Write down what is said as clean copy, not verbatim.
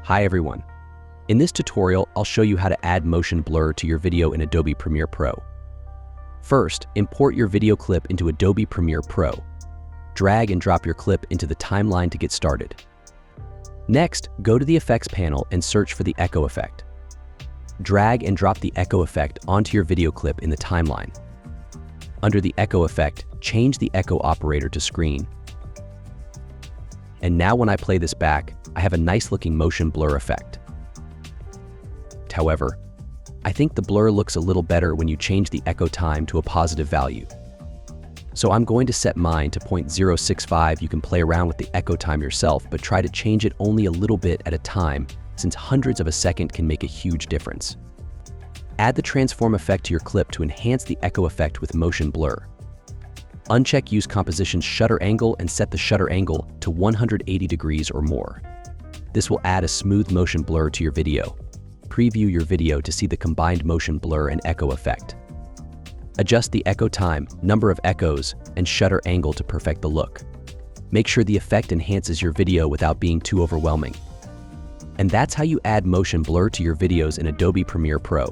Hi everyone. In this tutorial, I'll show you how to add motion blur to your video in Adobe Premiere Pro. First, import your video clip into Adobe Premiere Pro. Drag and drop your clip into the timeline to get started. Next, go to the Effects panel and search for the Echo effect. Drag and drop the Echo effect onto your video clip in the timeline. Under the Echo effect, change the Echo operator to screen. And now when I play this back, I have a nice looking motion blur effect. However, I think the blur looks a little better when you change the echo time to a positive value. So I'm going to set mine to 0.065. You can play around with the echo time yourself, but try to change it only a little bit at a time, since hundreds of a second can make a huge difference. Add the transform effect to your clip to enhance the echo effect with motion blur. Uncheck Use Composition's shutter angle and set the shutter angle to 180 degrees or more. This will add a smooth motion blur to your video. Preview your video to see the combined motion blur and echo effect. Adjust the echo time, number of echoes, and shutter angle to perfect the look. Make sure the effect enhances your video without being too overwhelming. And that's how you add motion blur to your videos in Adobe Premiere Pro.